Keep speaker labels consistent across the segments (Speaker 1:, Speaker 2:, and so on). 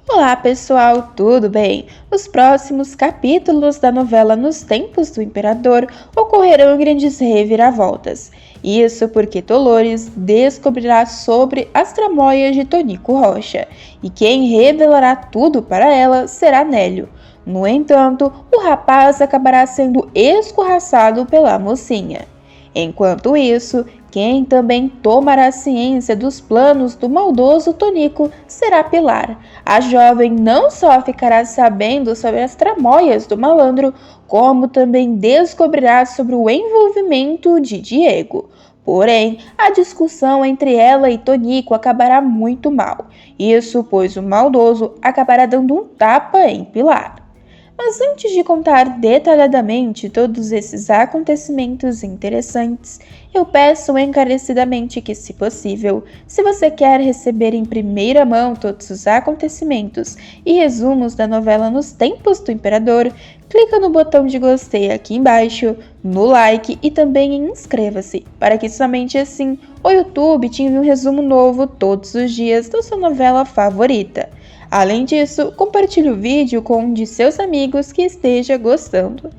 Speaker 1: Olá pessoal, tudo bem? Os próximos capítulos da novela Nos Tempos do Imperador ocorrerão grandes reviravoltas. Isso porque Dolores descobrirá sobre as tramóias de Tonico Rocha, e quem revelará tudo para ela será Nélio. No entanto, o rapaz acabará sendo escorraçado pela mocinha. Enquanto isso, quem também tomará ciência dos planos do maldoso Tonico será Pilar. A jovem não só ficará sabendo sobre as tramóias do malandro, como também descobrirá sobre o envolvimento de Diego. Porém, a discussão entre ela e Tonico acabará muito mal. Isso pois o maldoso acabará dando um tapa em Pilar. Mas antes de contar detalhadamente todos esses acontecimentos interessantes, eu peço encarecidamente que, se possível, se você quer receber em primeira mão todos os acontecimentos e resumos da novela Nos Tempos do Imperador, clica no botão de gostei aqui embaixo, no like e também em inscreva-se, para que somente assim o YouTube te envie um resumo novo todos os dias da sua novela favorita. Além disso, compartilhe o vídeo com um de seus amigos que esteja gostando.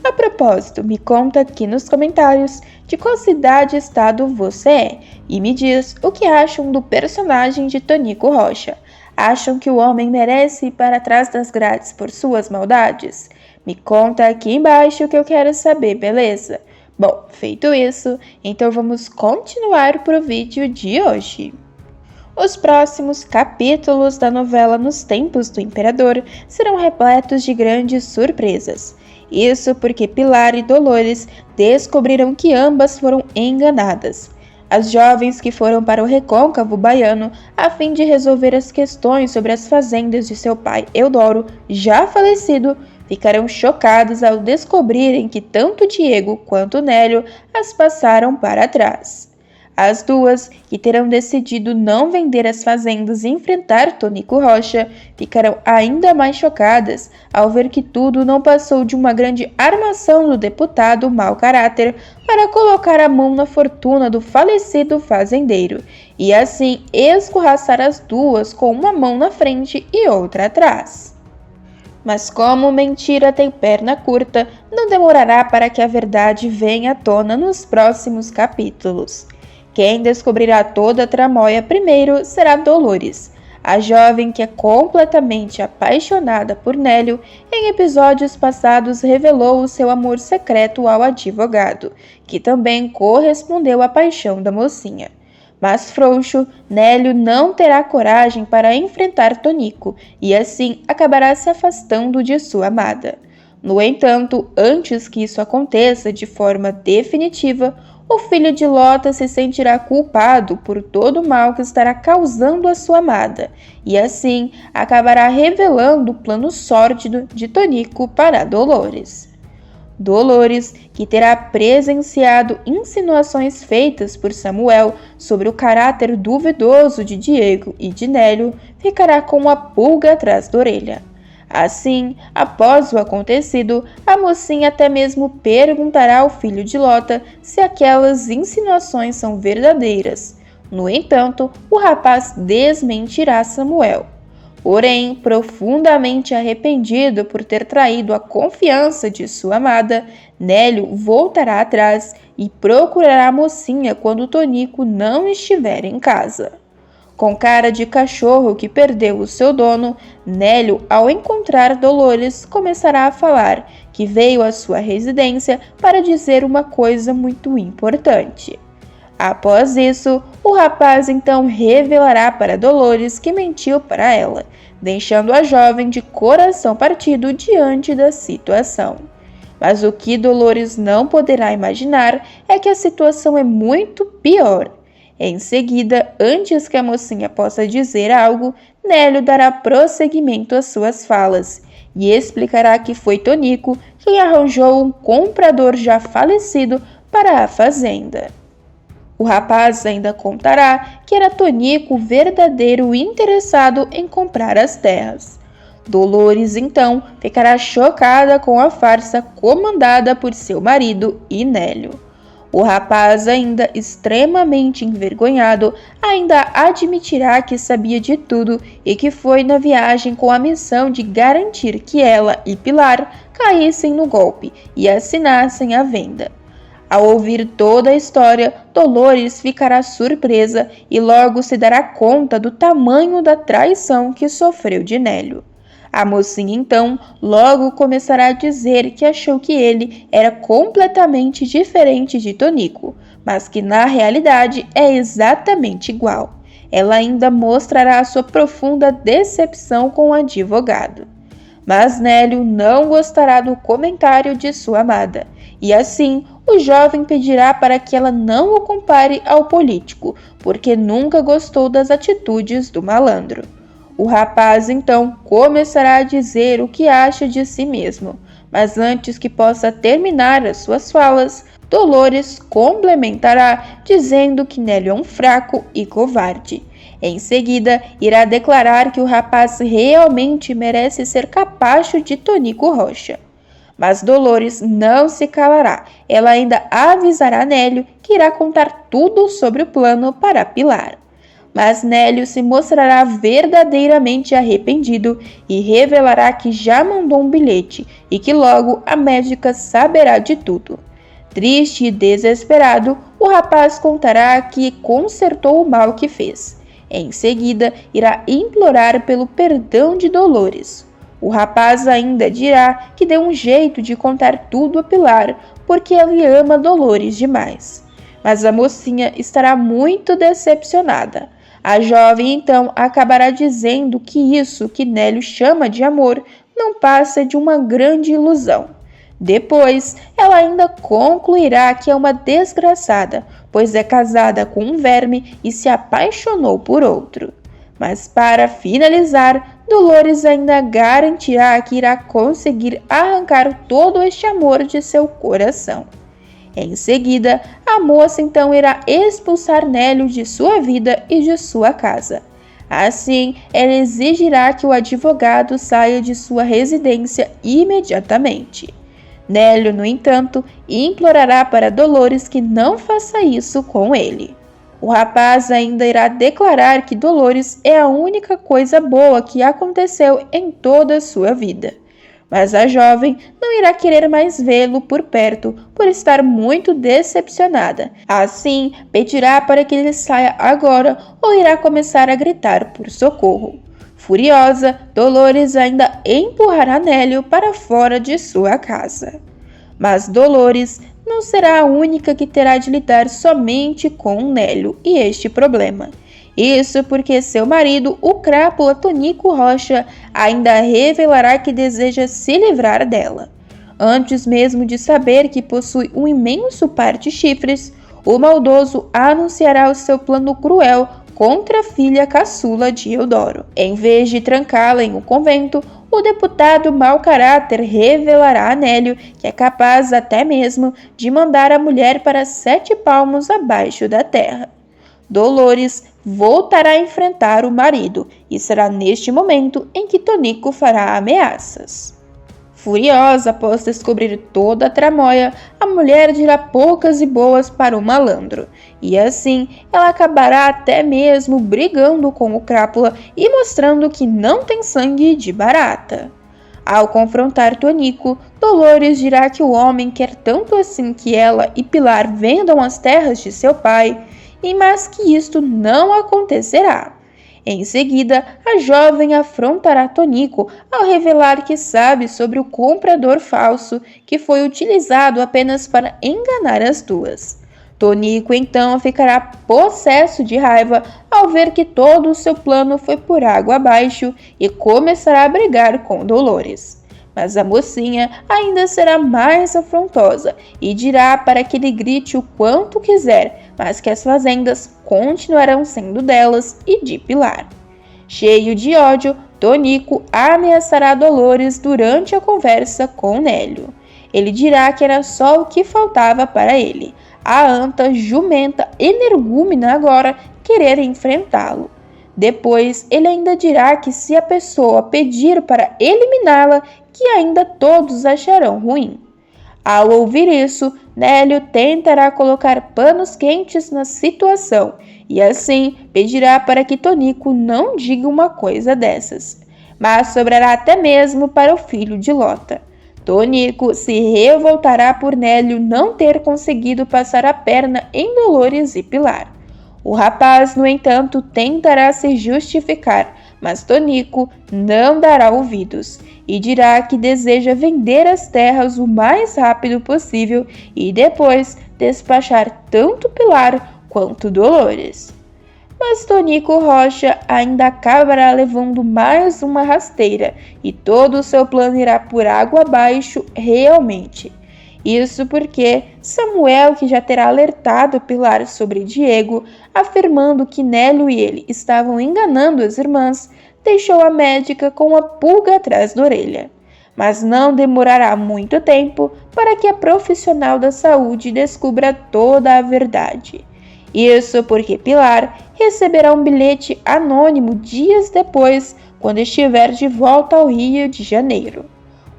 Speaker 1: A propósito, me conta aqui nos comentários de qual cidade e estado você é e me diz o que acham do personagem de Tonico Rocha. Acham que o homem merece ir para trás das grades por suas maldades? Me conta aqui embaixo que eu quero saber, beleza? Bom, feito isso, então vamos continuar para o vídeo de hoje. Os próximos capítulos da novela Nos Tempos do Imperador serão repletos de grandes surpresas. Isso porque Pilar e Dolores descobriram que ambas foram enganadas. As jovens que foram para o recôncavo baiano a fim de resolver as questões sobre as fazendas de seu pai Eudoro, já falecido, ficarão chocadas ao descobrirem que tanto Diego quanto Nélio as passaram para trás. As duas, que terão decidido não vender as fazendas e enfrentar Tonico Rocha, ficarão ainda mais chocadas ao ver que tudo não passou de uma grande armação do deputado mau caráter para colocar a mão na fortuna do falecido fazendeiro, e assim escorraçar as duas com uma mão na frente e outra atrás. Mas como mentira tem perna curta, não demorará para que a verdade venha à tona nos próximos capítulos. Quem descobrirá toda a tramóia primeiro será Dolores, a jovem que é completamente apaixonada por Nélio. Em episódios passados revelou o seu amor secreto ao advogado, que também correspondeu à paixão da mocinha. Mas frouxo, Nélio não terá coragem para enfrentar Tonico e assim acabará se afastando de sua amada. No entanto, antes que isso aconteça de forma definitiva, o filho de Lota se sentirá culpado por todo o mal que estará causando a sua amada, e assim acabará revelando o plano sórdido de Tonico para Dolores. Dolores, que terá presenciado insinuações feitas por Samuel sobre o caráter duvidoso de Diego e de Nélio, ficará com uma pulga atrás da orelha. Assim, após o acontecido, a mocinha até mesmo perguntará ao filho de Lota se aquelas insinuações são verdadeiras. No entanto, o rapaz desmentirá Samuel. Porém, profundamente arrependido por ter traído a confiança de sua amada, Nélio voltará atrás e procurará a mocinha quando Tonico não estiver em casa. Com cara de cachorro que perdeu o seu dono, Nélio, ao encontrar Dolores, começará a falar que veio à sua residência para dizer uma coisa muito importante. Após isso, o rapaz então revelará para Dolores que mentiu para ela, deixando a jovem de coração partido diante da situação. Mas o que Dolores não poderá imaginar é que a situação é muito pior. Em seguida, antes que a mocinha possa dizer algo, Nélio dará prosseguimento às suas falas e explicará que foi Tonico quem arranjou um comprador já falecido para a fazenda. O rapaz ainda contará que era Tonico o verdadeiro interessado em comprar as terras. Dolores, então, ficará chocada com a farsa comandada por seu marido e Nélio. O rapaz, ainda extremamente envergonhado, ainda admitirá que sabia de tudo e que foi na viagem com a missão de garantir que ela e Pilar caíssem no golpe e assinassem a venda. Ao ouvir toda a história, Dolores ficará surpresa e logo se dará conta do tamanho da traição que sofreu de Nélio. A mocinha, então, logo começará a dizer que achou que ele era completamente diferente de Tonico, mas que na realidade é exatamente igual. Ela ainda mostrará sua profunda decepção com o advogado. Mas Nélio não gostará do comentário de sua amada, e assim o jovem pedirá para que ela não o compare ao político, porque nunca gostou das atitudes do malandro. O rapaz então começará a dizer o que acha de si mesmo, mas antes que possa terminar as suas falas, Dolores complementará dizendo que Nélio é um fraco e covarde. Em seguida, irá declarar que o rapaz realmente merece ser capacho de Tonico Rocha. Mas Dolores não se calará. Ela ainda avisará Nélio que irá contar tudo sobre o plano para Pilar. Mas Nélio se mostrará verdadeiramente arrependido e revelará que já mandou um bilhete e que logo a médica saberá de tudo. Triste e desesperado, o rapaz contará que consertou o mal que fez. Em seguida, irá implorar pelo perdão de Dolores. O rapaz ainda dirá que deu um jeito de contar tudo a Pilar, porque ele ama Dolores demais. Mas a mocinha estará muito decepcionada. A jovem então acabará dizendo que isso que Nélio chama de amor não passa de uma grande ilusão. Depois, ela ainda concluirá que é uma desgraçada, pois é casada com um verme e se apaixonou por outro. Mas para finalizar, Dolores ainda garantirá que irá conseguir arrancar todo este amor de seu coração. Em seguida, a moça então irá expulsar Nélio de sua vida e de sua casa. Assim, ela exigirá que o advogado saia de sua residência imediatamente. Nélio, no entanto, implorará para Dolores que não faça isso com ele. O rapaz ainda irá declarar que Dolores é a única coisa boa que aconteceu em toda a sua vida. Mas a jovem não irá querer mais vê-lo por perto por estar muito decepcionada. Assim, pedirá para que ele saia agora ou irá começar a gritar por socorro. Furiosa, Dolores ainda empurrará Nélio para fora de sua casa. Mas Dolores não será a única que terá de lidar somente com Nélio e este problema. Isso porque seu marido, o crápula Tonico Rocha, ainda revelará que deseja se livrar dela. Antes mesmo de saber que possui um imenso par de chifres, o maldoso anunciará o seu plano cruel contra a filha caçula de Eudoro. Em vez de trancá-la em um convento, o deputado mau caráter revelará a Nélio que é capaz até mesmo de mandar a mulher para 7 palmos abaixo da terra. Dolores voltará a enfrentar o marido e será neste momento em que Tonico fará ameaças. Furiosa após descobrir toda a tramóia, a mulher dirá poucas e boas para o malandro, e assim ela acabará até mesmo brigando com o crápula e mostrando que não tem sangue de barata. Ao confrontar Tonico, Dolores dirá que o homem quer tanto assim que ela e Pilar vendam as terras de seu pai, mas que isto não acontecerá. Em seguida, a jovem afrontará Tonico ao revelar que sabe sobre o comprador falso que foi utilizado apenas para enganar as duas. Tonico então ficará possesso de raiva ao ver que todo o seu plano foi por água abaixo e começará a brigar com Dolores. Mas a mocinha ainda será mais afrontosa e dirá para que ele grite o quanto quiser, mas que as fazendas continuarão sendo delas e de Pilar. Cheio de ódio, Tonico ameaçará Dolores durante a conversa com Nélio. Ele dirá que era só o que faltava para ele, a anta, jumenta, energúmena agora, querer enfrentá-lo. Depois, ele ainda dirá que se a pessoa pedir para eliminá-la, que ainda todos acharão ruim. Ao ouvir isso, Nélio tentará colocar panos quentes na situação e assim pedirá para que Tonico não diga uma coisa dessas. Mas sobrará até mesmo para o filho de Lota. Tonico se revoltará por Nélio não ter conseguido passar a perna em Dolores e Pilar. O rapaz, no entanto, tentará se justificar, mas Tonico não dará ouvidos e dirá que deseja vender as terras o mais rápido possível e depois despachar tanto Pilar quanto Dolores. Mas Tonico Rocha ainda acabará levando mais uma rasteira e todo o seu plano irá por água abaixo realmente. Isso porque Samuel, que já terá alertado Pilar sobre Diego, afirmando que Nélio e ele estavam enganando as irmãs, deixou a médica com a pulga atrás da orelha. Mas não demorará muito tempo para que a profissional da saúde descubra toda a verdade. Isso porque Pilar receberá um bilhete anônimo dias depois, quando estiver de volta ao Rio de Janeiro.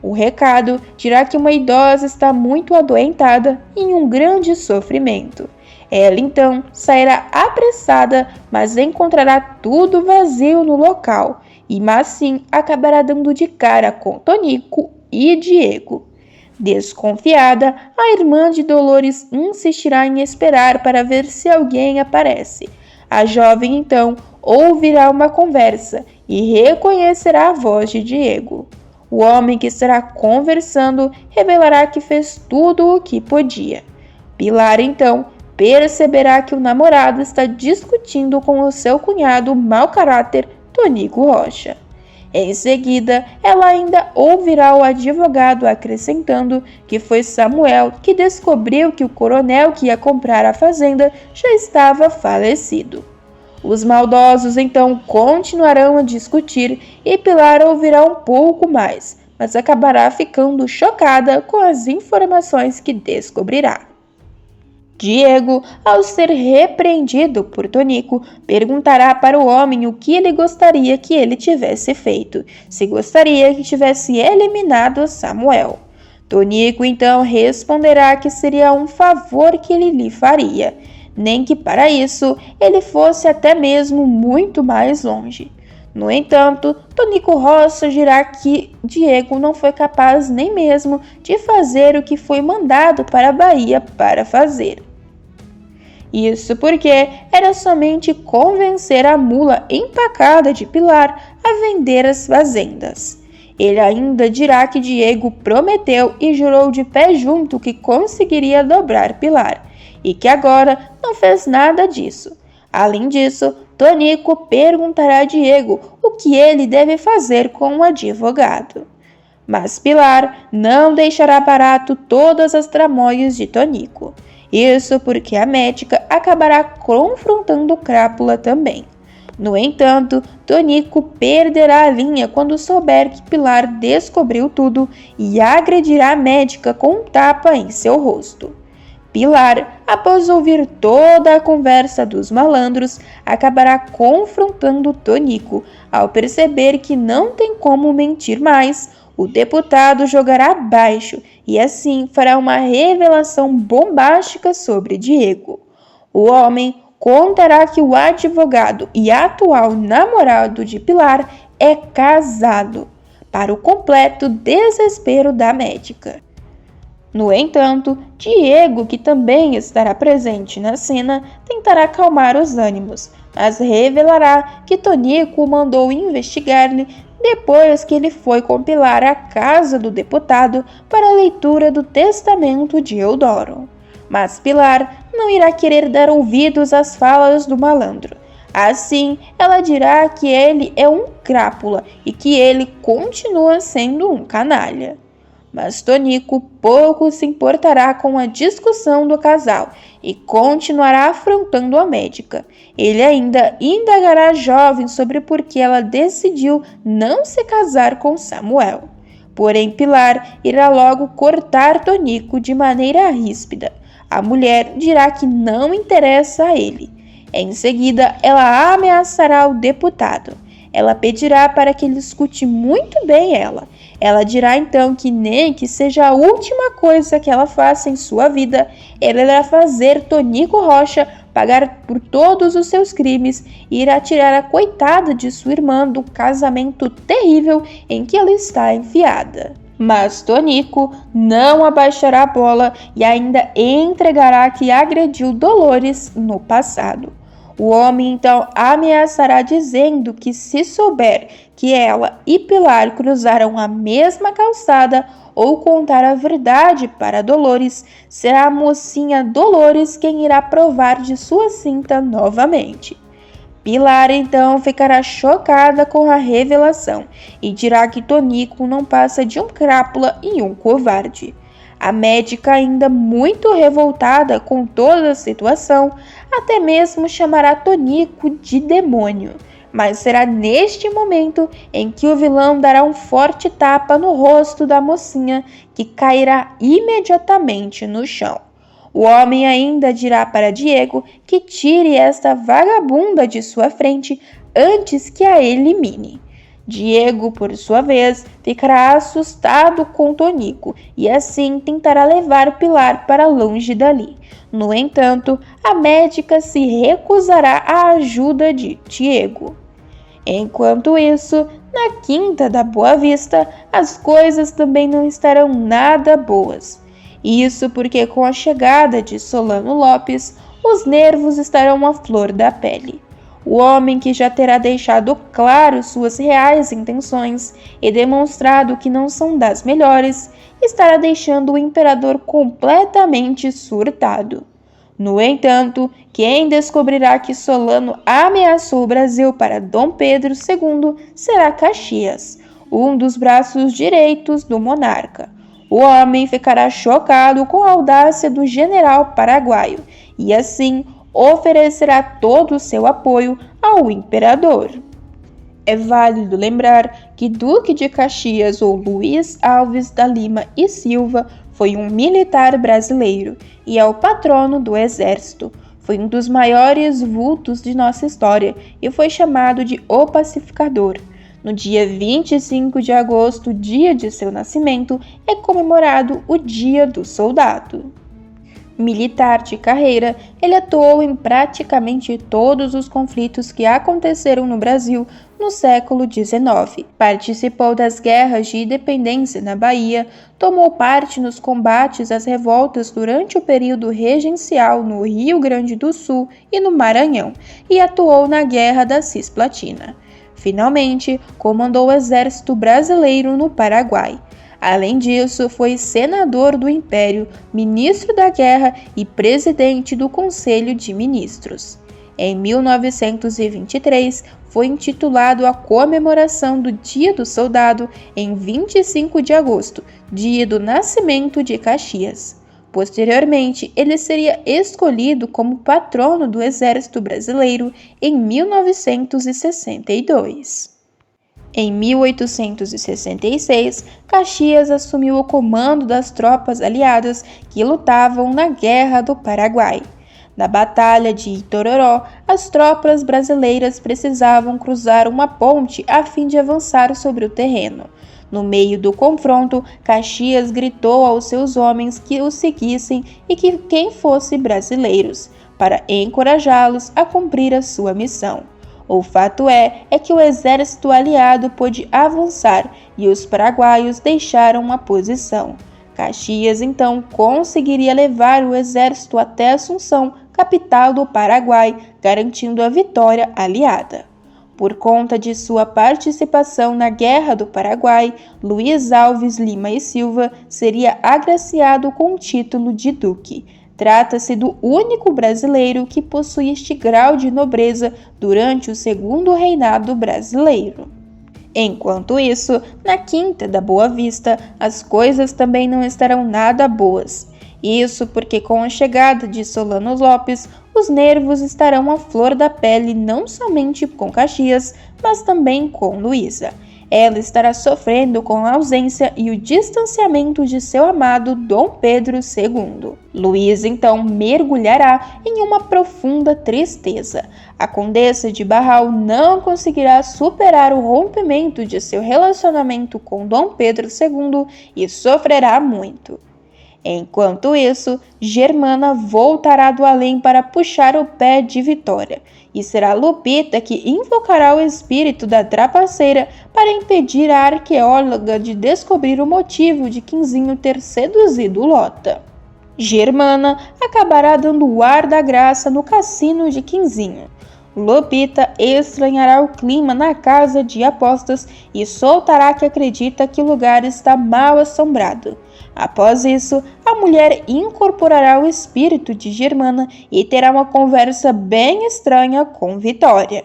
Speaker 1: O recado dirá que uma idosa está muito adoentada e em um grande sofrimento. Ela então sairá apressada, mas encontrará tudo vazio no local e assim acabará dando de cara com Tonico e Diego. Desconfiada, a irmã de Dolores insistirá em esperar para ver se alguém aparece. A jovem então ouvirá uma conversa e reconhecerá a voz de Diego. O homem que estará conversando revelará que fez tudo o que podia. Pilar então perceberá que o namorado está discutindo com o seu cunhado mau caráter, Tonico Rocha. Em seguida, ela ainda ouvirá o advogado acrescentando que foi Samuel que descobriu que o coronel que ia comprar a fazenda já estava falecido. Os maldosos então continuarão a discutir e Pilar ouvirá um pouco mais, mas acabará ficando chocada com as informações que descobrirá. Diego, ao ser repreendido por Tonico, perguntará para o homem o que ele gostaria que ele tivesse feito, se gostaria que tivesse eliminado Samuel. Tonico então responderá que seria um favor que ele lhe faria, nem que para isso ele fosse até mesmo muito mais longe. No entanto, Tonico Rocha dirá que Diego não foi capaz nem mesmo de fazer o que foi mandado para a Bahia para fazer. Isso porque era somente convencer a mula empacada de Pilar a vender as fazendas. Ele ainda dirá que Diego prometeu e jurou de pé junto que conseguiria dobrar Pilar, e que agora não fez nada disso. Além disso, Tonico perguntará a Diego o que ele deve fazer com o advogado. Mas Pilar não deixará barato todas as tramóias de Tonico. Isso porque a médica acabará confrontando Crápula também. No entanto, Tonico perderá a linha quando souber que Pilar descobriu tudo e agredirá a médica com um tapa em seu rosto. Pilar, após ouvir toda a conversa dos malandros, acabará confrontando Tonico. Ao perceber que não tem como mentir mais, o deputado jogará abaixo e assim fará uma revelação bombástica sobre Diego. O homem contará que o advogado e atual namorado de Pilar é casado, para o completo desespero da médica. No entanto, Diego, que também estará presente na cena, tentará acalmar os ânimos, mas revelará que Tonico mandou investigar-lhe depois que ele foi compilar a casa do deputado para a leitura do testamento de Eudoro. Mas Pilar não irá querer dar ouvidos às falas do malandro. Assim, ela dirá que ele é um crápula e que ele continua sendo um canalha. Mas Tonico pouco se importará com a discussão do casal e continuará afrontando a médica. Ele ainda indagará a jovem sobre por que ela decidiu não se casar com Samuel. Porém, Pilar irá logo cortar Tonico de maneira ríspida. A mulher dirá que não interessa a ele. Em seguida, ela ameaçará o deputado. ela pedirá para que ele escute muito bem ela. Ela dirá então que nem que seja a última coisa que ela faça em sua vida, ela irá fazer Tonico Rocha pagar por todos os seus crimes e irá tirar a coitada de sua irmã do casamento terrível em que ela está enfiada. Mas Tonico não abaixará a bola e ainda entregará que agrediu Dolores no passado. O homem então ameaçará dizendo que se souber que ela e Pilar cruzaram a mesma calçada ou contar a verdade para Dolores, será a mocinha Dolores quem irá provar de sua cinta novamente. Pilar então ficará chocada com a revelação e dirá que Tonico não passa de um crápula e um covarde. A médica, ainda muito revoltada com toda a situação, até mesmo chamará Tonico de demônio. Mas será neste momento em que o vilão dará um forte tapa no rosto da mocinha, que cairá imediatamente no chão. O homem ainda dirá para Diego que tire esta vagabunda de sua frente antes que a elimine. Diego, por sua vez, ficará assustado com Tonico e assim tentará levar Pilar para longe dali. No entanto, a médica se recusará à ajuda de Diego. Enquanto isso, na Quinta da Boa Vista, as coisas também não estarão nada boas. Isso porque com a chegada de Solano Lopes, os nervos estarão à flor da pele. O homem que já terá deixado claro suas reais intenções e demonstrado que não são das melhores, estará deixando o imperador completamente surtado. No entanto, quem descobrirá que Solano ameaçou o Brasil para Dom Pedro II será Caxias, um dos braços direitos do monarca. O homem ficará chocado com a audácia do general paraguaio e, assim, oferecerá todo o seu apoio ao imperador. É válido lembrar que Duque de Caxias ou Luiz Alves da Lima e Silva foi um militar brasileiro e é o patrono do exército. Foi um dos maiores vultos de nossa história e foi chamado de O Pacificador. No dia 25 de agosto, dia de seu nascimento, é comemorado o Dia do Soldado. Militar de carreira, ele atuou em praticamente todos os conflitos que aconteceram no Brasil no século XIX. Participou das guerras de independência na Bahia, tomou parte nos combates às revoltas durante o período regencial no Rio Grande do Sul e no Maranhão, e atuou na Guerra da Cisplatina. Finalmente, comandou o Exército Brasileiro no Paraguai. Além disso, foi senador do Império, ministro da Guerra e presidente do Conselho de Ministros. Em 1923, foi intitulado a comemoração do Dia do Soldado em 25 de agosto, dia do nascimento de Caxias. Posteriormente, ele seria escolhido como patrono do Exército Brasileiro em 1962. Em 1866, Caxias assumiu o comando das tropas aliadas que lutavam na Guerra do Paraguai. Na Batalha de Itororó, as tropas brasileiras precisavam cruzar uma ponte a fim de avançar sobre o terreno. No meio do confronto, Caxias gritou aos seus homens que o seguissem e que quem fosse brasileiros, para encorajá-los a cumprir a sua missão. O fato é que o exército aliado pôde avançar e os paraguaios deixaram a posição. Caxias então conseguiria levar o exército até Assunção, capital do Paraguai, garantindo a vitória aliada. Por conta de sua participação na Guerra do Paraguai, Luiz Alves Lima e Silva seria agraciado com o título de duque. Trata-se do único brasileiro que possui este grau de nobreza durante o segundo reinado brasileiro. Enquanto isso, na Quinta da Boa Vista, as coisas também não estarão nada boas. Isso porque com a chegada de Solano Lopes, os nervos estarão à flor da pele não somente com Caxias, mas também com Luísa. ela estará sofrendo com a ausência e o distanciamento de seu amado Dom Pedro II. Luísa então mergulhará em uma profunda tristeza. A Condessa de Barral não conseguirá superar o rompimento de seu relacionamento com Dom Pedro II e sofrerá muito. Enquanto isso, Germana voltará do além para puxar o pé de Vitória, e será Lupita que invocará o espírito da trapaceira para impedir a arqueóloga de descobrir o motivo de Quinzinho ter seduzido Lota. Germana acabará dando o ar da graça no cassino de Quinzinho. Lupita estranhará o clima na casa de apostas e soltará que acredita que o lugar está mal assombrado. Após isso, a mulher incorporará o espírito de Germana e terá uma conversa bem estranha com Vitória.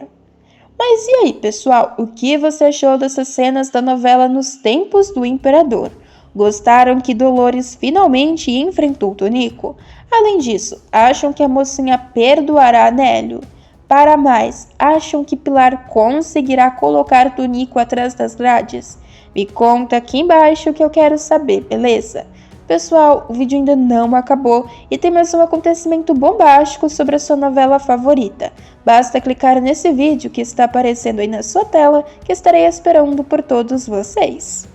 Speaker 1: Mas e aí, pessoal, o que você achou dessas cenas da novela Nos Tempos do Imperador? Gostaram que Dolores finalmente enfrentou Tonico? Além disso, acham que a mocinha perdoará Nélio? Para mais, acham que Pilar conseguirá colocar Tonico atrás das grades? Me conta aqui embaixo que eu quero saber, beleza? Pessoal, o vídeo ainda não acabou e tem mais um acontecimento bombástico sobre a sua novela favorita. Basta clicar nesse vídeo que está aparecendo aí na sua tela que estarei esperando por todos vocês.